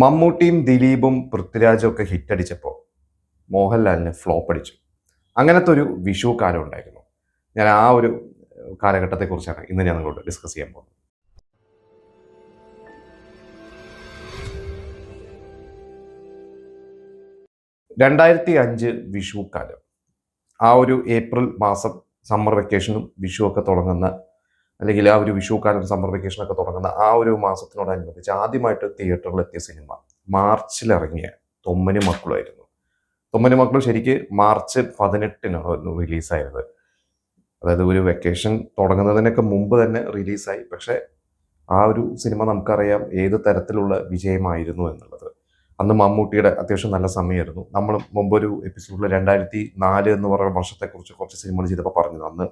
മമ്മൂട്ടിയും ദിലീപും പൃഥ്വിരാജും ഒക്കെ ഹിറ്റടിച്ചപ്പോൾ മോഹൻലാലിന് ഫ്ലോപ്പ് അടിച്ചു. അങ്ങനത്തെ ഒരു വിഷു കാലം ഉണ്ടായിരുന്നു. ഞാൻ ആ ഒരു കാലഘട്ടത്തെക്കുറിച്ചാണ് ഇന്ന് ഞാൻ നിങ്ങളോട് ഡിസ്കസ് ചെയ്യാൻ പോകുന്നത്. 2005 വിഷു കാലം, ആ ഒരു ഏപ്രിൽ മാസം സമ്മർ വെക്കേഷനും വിഷു ഒക്കെ തുടങ്ങുന്ന, അല്ലെങ്കിൽ ആ ഒരു വിഷു കാലം സമ്മർ വെക്കേഷനൊക്കെ തുടങ്ങുന്ന ആ ഒരു മാസത്തിനോടനുബന്ധിച്ച് ആദ്യമായിട്ട് തിയേറ്ററിൽ എത്തിയ സിനിമ മാർച്ചിൽ ഇറങ്ങിയ തൊമ്മനും മക്കളുമായിരുന്നു. തൊമ്മനും മക്കളും ശരിക്ക് മാർച്ച് 18 റിലീസായത്. അതായത് ഒരു വെക്കേഷൻ തുടങ്ങുന്നതിനൊക്കെ മുമ്പ് തന്നെ റിലീസായി. പക്ഷേ ആ ഒരു സിനിമ നമുക്കറിയാം ഏത് തരത്തിലുള്ള വിജയമായിരുന്നു എന്നുള്ളത്. അന്ന് മമ്മൂട്ടിയുടെ അത്യാവശ്യം നല്ല സമയമായിരുന്നു. നമ്മൾ മുമ്പൊരു എപ്പിസോഡിൽ 2004 എന്ന് പറയുന്ന വർഷത്തെക്കുറിച്ച് കുറച്ച് സിനിമകൾ ചെയ്തപ്പോൾ പറഞ്ഞു. അന്ന്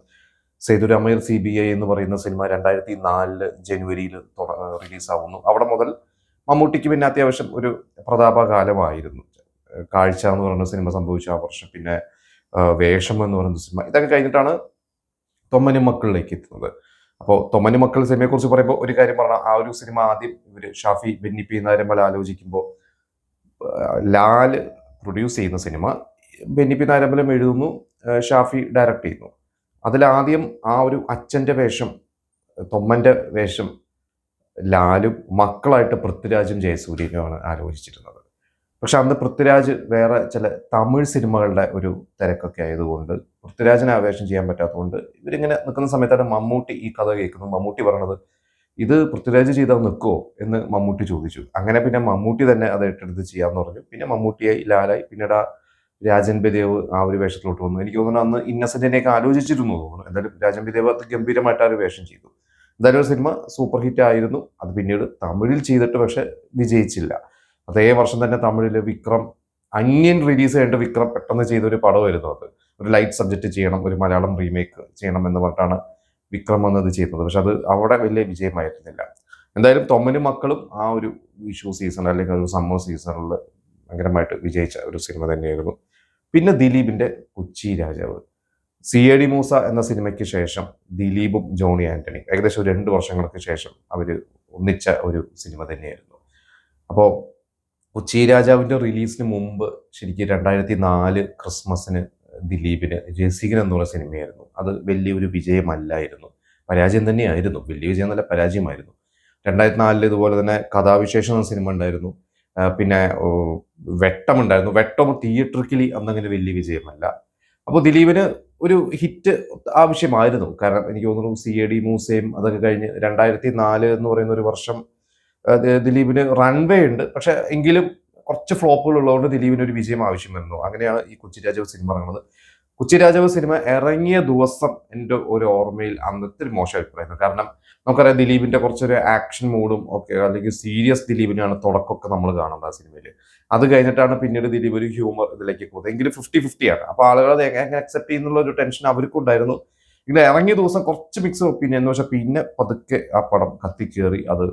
സേതുരാമയ്യർ CBI എന്ന് പറയുന്ന സിനിമ 2004 ജനുവരിയിൽ റിലീസാവുന്നു. അവിടെ മുതൽ മമ്മൂട്ടിക്ക് പിന്നെ അത്യാവശ്യം ഒരു പ്രതാപകാലമായിരുന്നു. കാഴ്ച എന്ന് പറയുന്ന സിനിമ സംഭവിച്ച ആ വർഷം, പിന്നെ വേഷം എന്ന് പറയുന്ന സിനിമ, ഇതൊക്കെ കഴിഞ്ഞിട്ടാണ് തൊമ്മനും മക്കളിലേക്ക് എത്തുന്നത്. അപ്പോൾ തൊമ്മനും മക്കൾ സിനിമയെക്കുറിച്ച് പറയുമ്പോൾ ഒരു കാര്യം പറഞ്ഞാൽ, ആ ഒരു സിനിമ ആദ്യം ഇവർ ഷാഫി ബെന്നി നായരമ്പല ആലോചിക്കുമ്പോൾ ലാൽ പ്രൊഡ്യൂസ് ചെയ്യുന്ന സിനിമ, ബെന്നി നായരമ്പലം എഴുതുന്നു, ഷാഫി ഡയറക്റ്റ് ചെയ്യുന്നു. അതിലാദ്യം ആ ഒരു അച്ഛൻ്റെ വേഷം, തൊമ്മൻ്റെ വേഷം ലാലും മക്കളായിട്ട് പൃഥ്വിരാജും ജയസൂര്യനുമാണ് ആലോചിച്ചിരുന്നത്. പക്ഷെ അന്ന് പൃഥ്വിരാജ് വേറെ ചില തമിഴ് സിനിമകളുടെ ഒരു തിരക്കൊക്കെ ആയതുകൊണ്ട് പൃഥ്വിരാജിനെ ആവേശം ചെയ്യാൻ പറ്റാത്തതുകൊണ്ട് ഇവരിങ്ങനെ നിൽക്കുന്ന സമയത്താണ് മമ്മൂട്ടി ഈ കഥ കേൾക്കുന്നു. മമ്മൂട്ടി പറയണത്, ഇത് പൃഥ്വിരാജ് ചെയ്താൽ നിൽക്കുമോ എന്ന് മമ്മൂട്ടി ചോദിച്ചു. അങ്ങനെ പിന്നെ മമ്മൂട്ടി തന്നെ അത് ഏറ്റെടുത്ത് ചെയ്യാമെന്ന് പറഞ്ഞു. പിന്നെ മമ്മൂട്ടിയായി, ലാലായി, പിന്നീട് ആ രാജൻ ബിദേവ് ആ ഒരു വേഷത്തിലോട്ട് വന്നു. എനിക്ക് തോന്നുന്നു അന്ന് ഇന്നസെന്റിനെയൊക്കെ ആലോചിച്ചിരുന്നു തോന്നുന്നു. എന്തായാലും രാജൻ ബിദേവ് അത് ഗംഭീരമായിട്ട് ആ ഒരു വേഷം ചെയ്തു. എന്തായാലും ഒരു സിനിമ സൂപ്പർ ഹിറ്റ് ആയിരുന്നു. അത് പിന്നീട് തമിഴിൽ ചെയ്തിട്ട് പക്ഷെ വിജയിച്ചില്ല. അതേ വർഷം തന്നെ തമിഴിൽ വിക്രം, അന്യൻ റിലീസ് ചെയ്യേണ്ട വിക്രം പെട്ടെന്ന് ചെയ്തൊരു പടമായിരുന്നു അത്. ഒരു ലൈറ്റ് സബ്ജക്റ്റ് ചെയ്യണം, ഒരു മലയാളം റീമേക്ക് ചെയ്യണം എന്ന് പറഞ്ഞിട്ടാണ് വിക്രം വന്നത് ചെയ്യുന്നത്. പക്ഷെ അത് അവിടെ വലിയ വിജയമായിരുന്നില്ല. എന്തായാലും തൊമ്മനും മക്കളും ആ ഒരു വിഷു സീസൺ അല്ലെങ്കിൽ ഒരു സമ്മർ സീസണിൽ ഭയങ്കരമായിട്ട് വിജയിച്ച ഒരു സിനിമ തന്നെയായിരുന്നു. പിന്നെ ദിലീപിന്റെ കൊച്ചി രാജാവ്, CID മൂസ എന്ന സിനിമയ്ക്ക് ശേഷം ദിലീപും ജോണി ആന്റണിയും ഏകദേശം 2 വർഷങ്ങൾക്ക് ശേഷം അവർ ഒന്നിച്ച ഒരു സിനിമ തന്നെയായിരുന്നു. അപ്പോൾ കൊച്ചി രാജാവിൻ്റെ റിലീസിന് മുമ്പ് ശരിക്കും 2004 ക്രിസ്മസിന് ദിലീപിന് രസികൻ എന്നുള്ള സിനിമയായിരുന്നു. അത് വലിയൊരു വിജയമല്ലായിരുന്നു, പരാജയം തന്നെയായിരുന്നു. വലിയ വിജയം എന്നല്ല, പരാജയമായിരുന്നു. 2004 ഇതുപോലെ തന്നെ കഥാവിശേഷം എന്ന സിനിമ ഉണ്ടായിരുന്നു. പിന്നെ വെട്ടമുണ്ടായിരുന്നു. വെട്ടം തിയേറ്ററിക്കലി അന്നങ്ങനെ വലിയ വിജയമല്ല. അപ്പോൾ ദിലീപിന് ഒരു ഹിറ്റ് ആവശ്യമായിരുന്നു. കാരണം എനിക്ക് തോന്നുന്നു CID മൂസയും അതൊക്കെ കഴിഞ്ഞ് 2004 എന്ന് പറയുന്ന ഒരു വർഷം ദിലീപിന് റൺവേ ഉണ്ട്. പക്ഷെ എങ്കിലും കുറച്ച് ഫ്ലോപ്പുകൾ ഉള്ളതുകൊണ്ട് ദിലീപിന് ഒരു വിജയം ആവശ്യമായിരുന്നു. അങ്ങനെയാണ് ഈ കൊച്ചി രാജാവ് സിനിമ ഇറങ്ങുന്നത്. കൊച്ചി രാജാവ് സിനിമ ഇറങ്ങിയ ദിവസം എൻ്റെ ഒരു ഓർമ്മയിൽ അന്നത്തെ ഒരു മോശം അഭിപ്രായമായിരുന്നു. കാരണം നമുക്കറിയാം ദിലീപിന്റെ കുറച്ചൊരു ആക്ഷൻ മൂഡും ഒക്കെ, അല്ലെങ്കിൽ സീരിയസ് ദിലീപിനാണ് തുടക്കമൊക്കെ നമ്മൾ കാണുന്നത് ആ സിനിമയിൽ. അത് കഴിഞ്ഞിട്ടാണ് പിന്നീട് ദിലീപ് ഒരു ഹ്യൂമർ ഇതിലേക്ക് പോകുന്നത്. എങ്കിലും 50-50 ആണ്. അപ്പോൾ ആളുകൾ അത് എങ്ങനെ അക്സെപ്റ്റ് ചെയ്യുന്നുള്ള ഒരു ടെൻഷൻ അവർക്കുണ്ടായിരുന്നു. ഇങ്ങനെ ഇറങ്ങിയ ദിവസം കുറച്ച് മിക്സ് ഒപ്പീനിയൻ, പക്ഷെ പിന്നെ പതുക്കെ ആ പടം കത്തിക്കേറി അത്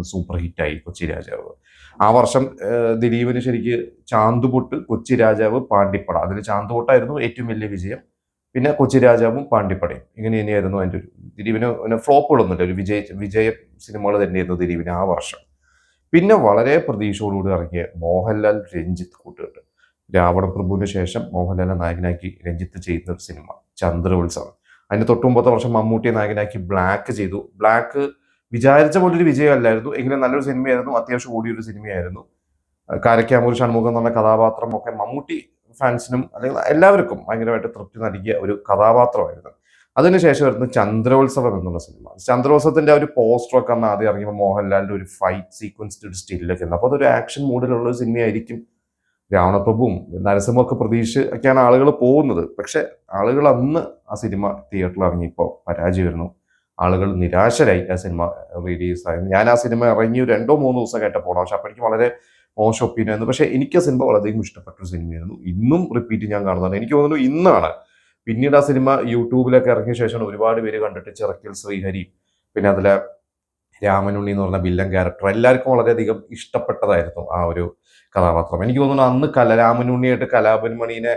സൂപ്പർ ഹിറ്റായി കൊച്ചി രാജാവ്. ആ വർഷം ദിലീപിന് ശരിക്ക് ചാന്തുപൊട്ട്, കൊച്ചി രാജാവ്, പാണ്ടിപ്പട, അതിൽ ചാന്തുപൊട്ടായിരുന്നു ഏറ്റവും വലിയ വിജയം. പിന്നെ കൊച്ചി രാജാവും പാണ്ടിപ്പടയും, ഇങ്ങനെ തന്നെയായിരുന്നു അതിൻ്റെ ഒരു ദിലീപിന് ഫ്ലോപ്പുകളൊന്നുമില്ല. ഒരു വിജയ സിനിമകൾ തന്നെയായിരുന്നു ദിലീപിന് ആ വർഷം. പിന്നെ വളരെ പ്രതീക്ഷയോടുകൂടി ഇറങ്ങിയ മോഹൻലാൽ രഞ്ജിത്ത് കൂട്ടുകെട്ട്, രാവണ പ്രഭുവിന് ശേഷം മോഹൻലാലിനെ നായകനാക്കി രഞ്ജിത്ത് ചെയ്യുന്ന ഒരു സിനിമ ചന്ദ്രോത്സവം. അതിന് തൊട്ടുമുമ്പത്തെ വർഷം മമ്മൂട്ടിയെ നായകനാക്കി ബ്ലാക്ക് ചെയ്തു. ബ്ലാക്ക് വിചാരിച്ച പോലൊരു വിജയമല്ലായിരുന്നു, എങ്കിലും നല്ലൊരു സിനിമയായിരുന്നു, അത്യാവശ്യം ഓടിയൊരു സിനിമയായിരുന്നു. കാരക്കാമൂർ ഷൺമുഖം എന്ന് പറഞ്ഞ കഥാപാത്രം ഒക്കെ മമ്മൂട്ടി ഫാൻസിനും അല്ലെങ്കിൽ എല്ലാവർക്കും ഭയങ്കരമായിട്ട് തൃപ്തി നൽകിയ ഒരു കഥാപാത്രമായിരുന്നു. അതിനുശേഷം വരുന്നത് ചന്ദ്രോത്സവം എന്നുള്ള സിനിമ. ചന്ദ്രോത്സവത്തിന്റെ ആ ഒരു പോസ്റ്ററൊക്കെ അന്ന് ആദ്യം ഇറങ്ങിയപ്പോൾ മോഹൻലാലിന്റെ ഒരു ഫൈറ്റ് സീക്വൻസ്ഡ് ഒരു സ്റ്റില്ലൊക്കെ ഉണ്ട്. അപ്പോൾ അതൊരു ആക്ഷൻ മൂഡിലുള്ള ഒരു സിനിമയായിരിക്കും. രാവണപ്രഭുവും നരസിംഹമൊക്കെ പ്രതീക്ഷിച്ചൊക്കെയാണ് ആളുകൾ പോകുന്നത്. പക്ഷെ ആളുകൾ അന്ന് ആ സിനിമ തിയേറ്ററിൽ ഇറങ്ങിയപ്പോൾ പരാജയമായിരുന്നു. ആളുകൾ നിരാശരായി ആ സിനിമ റിലീസായി. ഞാൻ ആ സിനിമ ഇറങ്ങി 2-3 ദിവസം കേട്ടപ്പോൾ, പക്ഷെ അപ്പോൾ എനിക്ക് വളരെ മോശം ഒപ്പീനിയൻ ആയിരുന്നു. പക്ഷെ എനിക്ക് ആ സിനിമ വളരെയധികം ഇഷ്ടപ്പെട്ടൊരു സിനിമയായിരുന്നു. ഇന്നും റിപ്പീറ്റ് ഞാൻ കാണുന്നതാണ്. എനിക്ക് തോന്നുന്നു ഇന്നാണ്, പിന്നീട് ആ സിനിമ യൂട്യൂബിലൊക്കെ ഇറങ്ങിയ ശേഷമാണ് ഒരുപാട് പേര് കണ്ടിട്ട്. ചിറക്കൽ ശ്രീഹരി, പിന്നെ അതിലെ രാമനുണ്ണി എന്ന് പറഞ്ഞ വില്ലൻ ക്യാരക്ടർ എല്ലാവർക്കും വളരെയധികം ഇഷ്ടപ്പെട്ടതായിരുന്നു ആ ഒരു കഥാപാത്രം. എനിക്ക് തോന്നുന്നു അന്ന് രാമനുണ്ണിയായിട്ട് കലാപൻ മണീനെ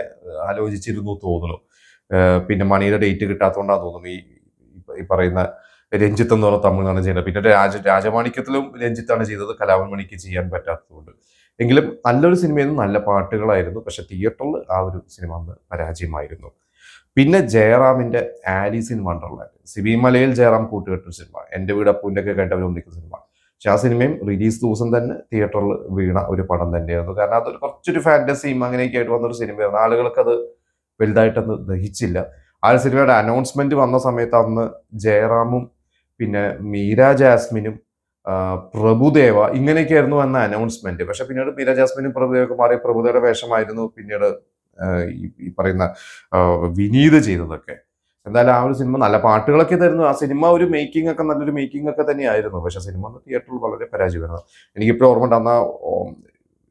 ആലോചിച്ചിരുന്നു തോന്നുന്നു. പിന്നെ മണിയുടെ ഡേറ്റ് കിട്ടാത്തതുകൊണ്ടാണ് തോന്നുന്നു ഈ പറയുന്ന രഞ്ജിത്ത് എന്ന് പറഞ്ഞ തമിഴ്നാണ് ചെയ്യുന്നത്. പിന്നെ രാജമാണിക്യത്തിലും രഞ്ജിത്താണ് ചെയ്തത്, കലാഭവൻ മണിക്ക് ചെയ്യാൻ പറ്റാത്തതുകൊണ്ട്. എങ്കിലും നല്ലൊരു സിനിമയായിരുന്നു, നല്ല പാട്ടുകളായിരുന്നു. പക്ഷെ തിയേറ്ററിൽ ആ ഒരു സിനിമ അന്ന് പരാജയമായിരുന്നു. പിന്നെ ജയറാമിന്റെ Alice in Wonderland, Sibi Malayil Jayaram കൂട്ടുകെട്ടൊരു cinema, എൻ്റെ വീട് അപ്പൂൻ്റെ ഒക്കെ കേട്ടവർ ഒന്നിക്കുന്ന സിനിമ. പക്ഷെ ആ സിനിമയും റിലീസ് ദിവസം തന്നെ തിയേറ്ററിൽ വീണ ഒരു പടം തന്നെയായിരുന്നു. കാരണം അതൊരു കുറച്ചൊരു ഫാന്റസിയും അങ്ങനെയൊക്കെ ആയിട്ട് വന്നൊരു സിനിമയായിരുന്നു. ആളുകൾക്ക് അത് വലുതായിട്ടൊന്ന് ദഹിച്ചില്ല. ആ ഒരു സിനിമയുടെ അനൗൺസ്മെന്റ് വന്ന സമയത്ത് അന്ന് ജയറാമും പിന്നെ മീര ജാസ്മിനും പ്രഭുദേവ ഇങ്ങനെയൊക്കെയായിരുന്നു അന്ന് അനൗൺസ്മെന്റ്. പക്ഷെ പിന്നീട് മീര ജാസ്മിനും പ്രഭുദേവൊക്കെ മാറി പ്രഭുദേവയുടെ വേഷമായിരുന്നു പിന്നീട് ഈ പറയുന്ന വിനീത് ചെയ്തതൊക്കെ. എന്തായാലും ആ ഒരു സിനിമ നല്ല പാട്ടുകളൊക്കെ തരുന്നു. ആ സിനിമ ഒരു മേക്കിംഗ് ഒക്കെ നല്ലൊരു മേക്കിംഗ് ഒക്കെ തന്നെയായിരുന്നു. പക്ഷെ സിനിമ തിയേറ്ററിൽ വളരെ പരാജയമായിരുന്നു. എനിക്കിപ്പോഴും ഓർമ്മയുണ്ട്, അന്ന്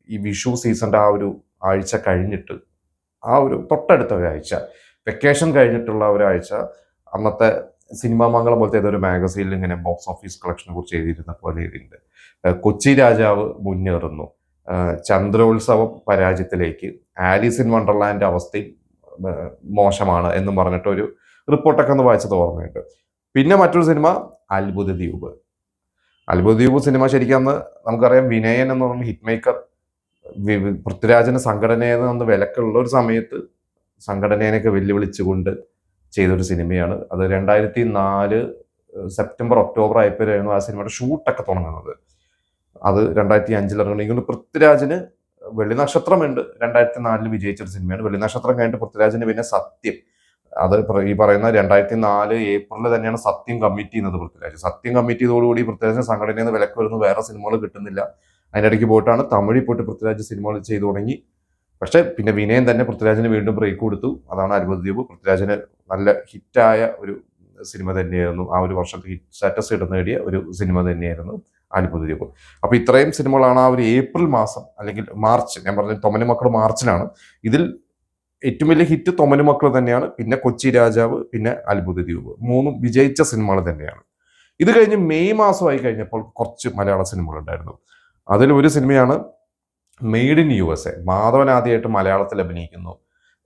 ഈ വിഷു സീസണിന്റെ ആ ഒരു ആഴ്ച കഴിഞ്ഞിട്ട്, ആ ഒരു തൊട്ടടുത്ത ഒരാഴ്ച, വെക്കേഷൻ കഴിഞ്ഞിട്ടുള്ള ഒരാഴ്ച, അന്നത്തെ സിനിമാ മംഗളം പോലത്തെ ഏതൊരു മാഗസീനിൽ ഇങ്ങനെ ബോക്സ് ഓഫീസ് കളക്ഷനെ കുറിച്ച് എഴുതിയിരുന്ന പോലെ എഴുതിയിട്ടുണ്ട്. കൊച്ചി രാജാവ് മുന്നേറുന്നു, ചന്ദ്രോത്സവം പരാജയത്തിലേക്ക്, ആലീസ് ഇൻ വണ്ടർലാൻഡ് അവസ്ഥയും മോശമാണ് എന്നും പറഞ്ഞിട്ട് ഒരു റിപ്പോർട്ടൊക്കെ ഒന്ന് വായിച്ചത് ഓർമ്മയുണ്ട്. പിന്നെ മറ്റൊരു സിനിമ അത്ഭുത ദ്വീപ്. അത്ഭുത ദ്വീപ് സിനിമ ശരിക്കും അന്ന് നമുക്കറിയാം, വിനയൻ എന്ന് പറഞ്ഞ ഹിറ്റ് മേക്കർ പൃഥ്വിരാജിന് സംഘടനയിൽ നിന്ന് വിലക്കുള്ള ഒരു സമയത്ത് സംഘടനയൊക്കെ വെല്ലുവിളിച്ചുകൊണ്ട് ചെയ്തൊരു സിനിമയാണ് അത്. 2004 സെപ്റ്റംബർ ഒക്ടോബർ ആയപ്പോഴായിരുന്നു ആ സിനിമയുടെ ഷൂട്ടൊക്കെ തുടങ്ങുന്നത്. അത് 2005 ഇറങ്ങുന്നത്. പൃഥ്വിരാജിന് വെള്ളി നക്ഷത്രമുണ്ട്, 2004 വിജയിച്ചൊരു സിനിമയാണ്. വെള്ളി നക്ഷത്രം കഴിഞ്ഞിട്ട് പൃഥ്വിരാജിന് പിന്നെ സത്യം, അത് ഈ പറയുന്ന 2004 ഏപ്രിലിൽ തന്നെയാണ് സത്യം കമ്മിറ്റ് ചെയ്യുന്നത് പൃഥ്വിരാജ്. സത്യം കമ്മിറ്റ് ചെയ്തതോടുകൂടി പൃഥ്വിരാജിന് സംഘടനയിൽ നിന്ന് വിലക്ക് വരുന്നു, വേറെ സിനിമകൾ കിട്ടുന്നില്ല. അതിനിടയ്ക്ക് പോയിട്ടാണ് തമിഴിൽ പോയിട്ട് പൃഥ്വിരാജ് സിനിമകൾ ചെയ്തു തുടങ്ങി. പക്ഷെ പിന്നെ വിനയൻ തന്നെ പൃഥ്വിരാജിന് വീണ്ടും ബ്രേക്ക് കൊടുത്തു. അതാണ് അത്ഭുത ദ്വീപ്. പൃഥ്വിരാജിന് നല്ല ഹിറ്റായ ഒരു സിനിമ തന്നെയായിരുന്നു. ആ ഒരു വർഷത്തെ ഹിറ്റ് സ്റ്റാറ്റസ് ഇടം നേടിയ ഒരു സിനിമ തന്നെയായിരുന്നു അത്ഭുത ദ്വീപ്. അപ്പൊ ഇത്രയും സിനിമകളാണ് ആ ഒരു ഏപ്രിൽ മാസം, അല്ലെങ്കിൽ മാർച്ച്, ഞാൻ പറഞ്ഞ തൊമ്മനും മക്കൾ മാർച്ചിലാണ്. ഇതിൽ ഏറ്റവും വലിയ ഹിറ്റ് തൊമ്മനും മക്കൾ തന്നെയാണ്. പിന്നെ കൊച്ചി രാജാവ്, പിന്നെ അത്ഭുത ദ്വീപ്, മൂന്നും വിജയിച്ച സിനിമകൾ തന്നെയാണ്. ഇത് കഴിഞ്ഞ് മെയ് മാസമായി കഴിഞ്ഞപ്പോൾ കുറച്ച് മലയാള സിനിമകൾ ഉണ്ടായിരുന്നു. അതിൽ ഒരു സിനിമയാണ് മെയ്ഡ് ഇൻ USA. മാധവൻ ആദ്യമായിട്ട് മലയാളത്തിൽ അഭിനയിക്കുന്നു,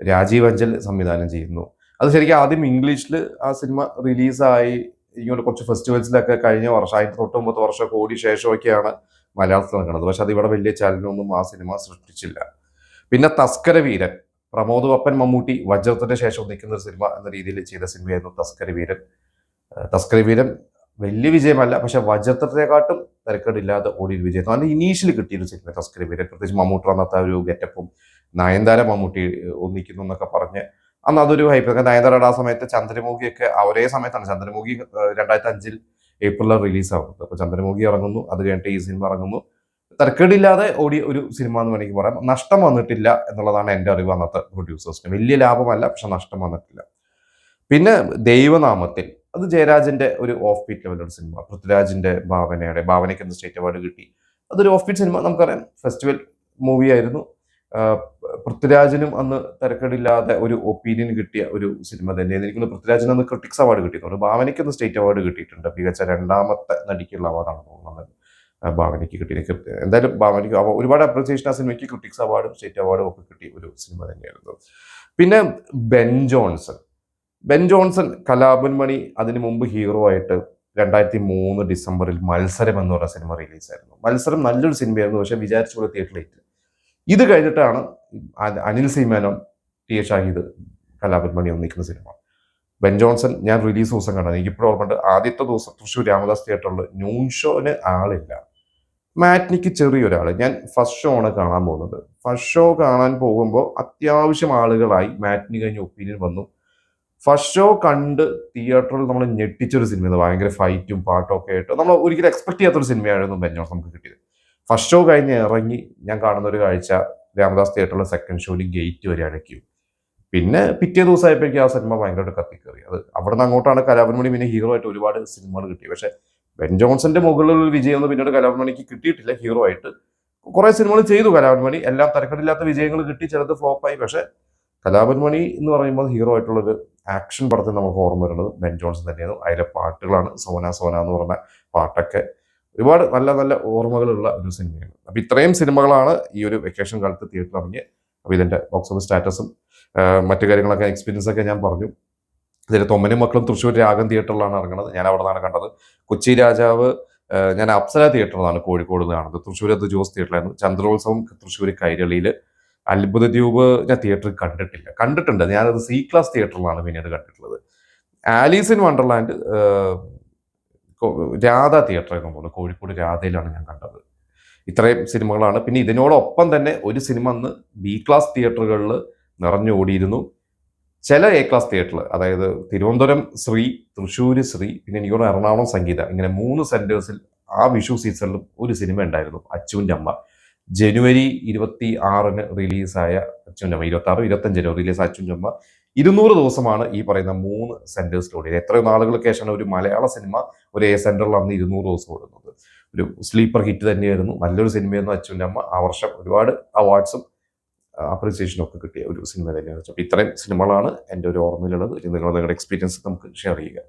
രാജീവ് അഞ്ചൽ സംവിധാനം ചെയ്യുന്നു. അത് ശരിക്കും ആദ്യം ഇംഗ്ലീഷിൽ ആ സിനിമ റിലീസായി ഇങ്ങോട്ട് കുറച്ച് ഫെസ്റ്റിവൽസിലൊക്കെ കഴിഞ്ഞ വർഷം, അതിന് തൊട്ട് മുമ്പത്തെ വർഷമൊക്കെ ഓടി ശേഷമൊക്കെയാണ് മലയാളത്തിൽ നടക്കുന്നത്. പക്ഷെ അത് ഇവിടെ വലിയ ചലനമൊന്നും ആ സിനിമ സൃഷ്ടിച്ചില്ല. പിന്നെ തസ്കര വീരൻ, പ്രമോദ് വപ്പൻ മമ്മൂട്ടി വജ്രത്തിന്റെ ശേഷം നിൽക്കുന്ന ഒരു സിനിമ എന്ന രീതിയിൽ ചെയ്ത സിനിമയായിരുന്നു തസ്കര വീരൻ. തസ്കര വീരൻ വലിയ വിജയമല്ല, പക്ഷെ വജ്രത്തെക്കാട്ടും തിരക്കേടില്ലാതെ ഓടിയൊരു വിജയം. അതിന് ഇനീഷ്യലി കിട്ടിയൊരു സിനിമ തസ്കര വീരൻ. പ്രത്യേകിച്ച് മമ്മൂട്ടി അന്നത്തെ ഒരു ഗെറ്റപ്പും നയൻതാര മമ്മൂട്ടി ഒന്നിക്കുന്നു എന്നൊക്കെ പറഞ്ഞ് അന്ന് അതൊരു ഹൈപ്പ്. നയൻതാരയുടെ ആ സമയത്ത് ചന്ദ്രമുഖിയൊക്കെ ഒരേ സമയത്താണ്. ചന്ദ്രമുഖി 2005 ഏപ്രിലിൽ റിലീസാവുന്നത്. അപ്പോൾ ചന്ദ്രമുഖി ഇറങ്ങുന്നു, അത് കഴിഞ്ഞിട്ട് ഈ സിനിമ ഇറങ്ങുന്നു. തരക്കേടില്ലാതെ ഓടിയ ഒരു സിനിമ എന്ന് വേണമെങ്കിൽ പറയാം. നഷ്ടം വന്നിട്ടില്ല എന്നുള്ളതാണ് എൻ്റെ അറിവ് അന്നത്തെ പ്രൊഡ്യൂസേഴ്സിന്. വലിയ ലാഭമല്ല, പക്ഷെ നഷ്ടം വന്നിട്ടില്ല. പിന്നെ ദൈവനാമത്തിൽ, അത് ജയരാജന്റെ ഒരു ഓഫ് ബീറ്റ് ലെവലൊരു സിനിമ. പൃഥ്വിരാജിന്റെ ഭാവനയ്ക്ക് എന്ത് സ്റ്റേറ്റ് അവാർഡ് കിട്ടി. അതൊരു ഓഫ് ബീറ്റ് സിനിമ, നമുക്കറിയാം ഫെസ്റ്റിവൽ മൂവി ആയിരുന്നു. പൃഥ്വിരാജിനും അന്ന് തിരക്കേടില്ലാതെ ഒരു ഒപ്പീനിയൻ കിട്ടിയ ഒരു സിനിമ തന്നെയാണ്. എനിക്ക് പൃഥ്വിരാജിന് അന്ന് ക്രിട്ടിക്സ് അവാർഡ് കിട്ടിയിട്ടുണ്ട്. ഭാവനയ്ക്ക് ഒന്ന് സ്റ്റേറ്റ് അവാർഡ് കിട്ടിയിട്ടുണ്ട്. മികച്ച രണ്ടാമത്തെ നടിക്കുള്ള അവാർഡാണ് തോന്നുന്നത് ഭാവനയ്ക്ക് കിട്ടിയത്. എന്തായാലും ഭാവനയ്ക്ക് ഒരുപാട് അപ്രിസിയേഷൻ ആ സിനിമയ്ക്ക് ക്രിട്ടിക്സ് അവാർഡും സ്റ്റേറ്റ് അവാർഡും ഒക്കെ കിട്ടിയ ഒരു സിനിമ തന്നെയായിരുന്നു. പിന്നെ ബെൻ ജോൺസൺ കലാഭൻ മണി അതിനു മുമ്പ് ഹീറോ ആയിട്ട് 2003 ഡിസംബറിൽ മത്സരം എന്ന് പറഞ്ഞ സിനിമ റിലീസായിരുന്നു. മത്സരം നല്ലൊരു സിനിമയായിരുന്നു, പക്ഷെ വിചാരിച്ച പോലെ തിയേറ്ററിലേക്ക്. ഇത് കഴിഞ്ഞിട്ടാണ് Anil C Menon, T A Shahid, Kalabhavan Mani ഒന്നിക്കുന്ന സിനിമ. ബെൻ ജോൺസൺ ഞാൻ റിലീസ് ദിവസം കണ്ടത്. എനിക്കിപ്പോഴും ഓർമ്മയുണ്ട്. ആദ്യത്തെ ദിവസം തൃശ്ശൂർ രാമദാസ് തിയേറ്ററിൽ നൂൺ ഷോന് ആളില്ല, മാറ്റ്നിക്ക് ചെറിയൊരാൾ. ഞാൻ ഫസ്റ്റ് ഷോ ആണ് കാണാൻ പോകുന്നത്. ഫസ്റ്റ് ഷോ കാണാൻ പോകുമ്പോൾ അത്യാവശ്യം ആളുകളായി. മാറ്റ്നി കഴിഞ്ഞ് ഒപ്പീനിയൻ വന്നു. ഫസ്റ്റ് ഷോ കണ്ട് തിയേറ്ററിൽ നമ്മൾ ഞെട്ടിച്ചൊരു സിനിമയാണ്. ഭയങ്കര ഫൈറ്റും പാട്ടും ഒക്കെ ആയിട്ട് നമ്മൾ ഒരിക്കലും എക്സ്പെക്ട് ചെയ്യാത്തൊരു സിനിമയായിരുന്നു ബെൻ ജോൺസൺ നമുക്ക് കിട്ടിയത്. ഫസ്റ്റ് ഷോ കഴിഞ്ഞ് ഇറങ്ങി ഞാൻ കാണുന്ന ഒരു കാഴ്ച, രാമദാസ് തിയേറ്ററിലെ സെക്കൻഡ് ഷോയിൽ ഗേറ്റ് വരെ അടയ്ക്കും. പിന്നെ പിറ്റേ ദിവസമായപ്പോഴേക്കും ആ സിനിമ ഭയങ്കരമായിട്ട് കത്തിക്കയറി. അത് അവിടെ നിന്ന് അങ്ങോട്ടാണ് കലാഭൻ മണി പിന്നെ ഹീറോ ആയിട്ട് ഒരുപാട് സിനിമകൾ കിട്ടി. പക്ഷെ ബെൻ ജോൺസന്റെ മുകളിൽ വിജയമൊന്നും പിന്നീട് കലാഭൻ മണിക്ക് കിട്ടിയിട്ടില്ല. ഹീറോ ആയിട്ട് കുറെ സിനിമകൾ ചെയ്തു കലാഭൻ മണി, എല്ലാം തരക്കേടില്ലാത്ത വിജയങ്ങൾ കിട്ടി, ചിലത് ഫ്ലോപ്പായി. പക്ഷെ കലാഭൻ മണി എന്ന് പറയുമ്പോൾ ഹീറോ ആയിട്ടുള്ളൊരു ആക്ഷൻ പടത്തിൽ നമുക്ക് ഓർമ്മ വരുന്നത് ബെൻ ജോൺസൺ തന്നെയാണ്. അതിലെ പാട്ടുകളാണ് സോന സോന എന്ന് പറഞ്ഞ പാട്ടൊക്കെ ഒരുപാട് നല്ല നല്ല ഓർമ്മകളുള്ള ഒരു സിനിമയാണ്. അപ്പൊ ഇത്രയും സിനിമകളാണ് ഈ ഒരു വെക്കേഷൻ കാലത്ത് തിയേറ്ററിൽ ഇറങ്ങിയത്. അപ്പൊ ഇതിന്റെ ബോക്സ് ഓഫീസ് സ്റ്റാറ്റസും മറ്റു കാര്യങ്ങളൊക്കെ എക്സ്പീരിയൻസ് ഒക്കെ ഞാൻ പറഞ്ഞു. ഇതിൽ തൊമ്മനും മക്കളും തൃശ്ശൂർ രാഗം തിയേറ്ററിലാണ് ഇറങ്ങുന്നത്. ഞാൻ അവിടെ നിന്നാണ് കണ്ടത്. കൊച്ചി രാജാവ് ഞാൻ അപ്സര തിയേറ്ററിലാണ് കോഴിക്കോട് നിന്ന് കാണുന്നത്. തൃശ്ശൂർ അത് ജോസ് തിയേറ്ററിലായിരുന്നു. ചന്ദ്രോത്സവം തൃശ്ശൂർ കൈരളിയിൽ. അത്ഭുത ദ്വീപ് ഞാൻ തിയേറ്ററിൽ കണ്ടിട്ടില്ല. കണ്ടിട്ടുണ്ട്, ഞാനത് സി ക്ലാസ് തിയേറ്ററിലാണ് പിന്നീട് കണ്ടിട്ടുള്ളത്. Alice in Wonderland Radha theatre എന്ന് തോന്നുന്നു, കോഴിക്കോട് രാധയിലാണ് ഞാൻ കണ്ടത്. ഇത്രയും സിനിമകളാണ്. പിന്നെ ഇതിനോടൊപ്പം തന്നെ ഒരു സിനിമ അന്ന് ബി ക്ലാസ് തിയേറ്ററുകളിൽ നിറഞ്ഞോടിയിരുന്നു. ചില എ ക്ലാസ് തിയേറ്ററിൽ, അതായത് തിരുവനന്തപുരം ശ്രീ, തൃശ്ശൂർ ശ്രീ, പിന്നെ എനിക്കോട് എറണാകുളം സംഗീത, ഇങ്ങനെ 3 സെന്റേഴ്സിൽ ആ വിഷു സീസണിലും ഒരു സിനിമ ഉണ്ടായിരുന്നു, അച്ചുവിൻ്റെ അമ്മ. ജനുവരി 26 റിലീസായ അച്ചുവിൻ്റെ അമ്മ, 26, 25 റിലീസായ അച്ചുവിൻ്റെ അമ്മ 200 ദിവസമാണ് ഈ പറയുന്ന 3 സെന്റേഴ്സിൽ ഓടിയത്. എത്രയോ നാളുകൾക്ക് ശേഷമാണ് ഒരു മലയാള സിനിമ ഒരു എ സെന്ററിൽ അന്ന് 200 ദിവസം ഓടുന്നത്. ഒരു സ്ലീപ്പർ ഹിറ്റ് തന്നെയായിരുന്നു. നല്ലൊരു സിനിമയായിരുന്നു അച്ചുവിൻ്റെ അമ്മ. ആ വർഷം ഒരുപാട് അവാർഡ്സും അപ്രിസിയേഷനും ഒക്കെ കിട്ടിയ ഒരു സിനിമ തന്നെയാണ്. അപ്പോൾ ഇത്രയും സിനിമകളാണ് എൻ്റെ ഒരു ഓർമ്മയിലുള്ളത്. നിങ്ങൾ നിങ്ങളുടെ എക്സ്പീരിയൻസ് നമുക്ക് ഷെയർ ചെയ്യുക.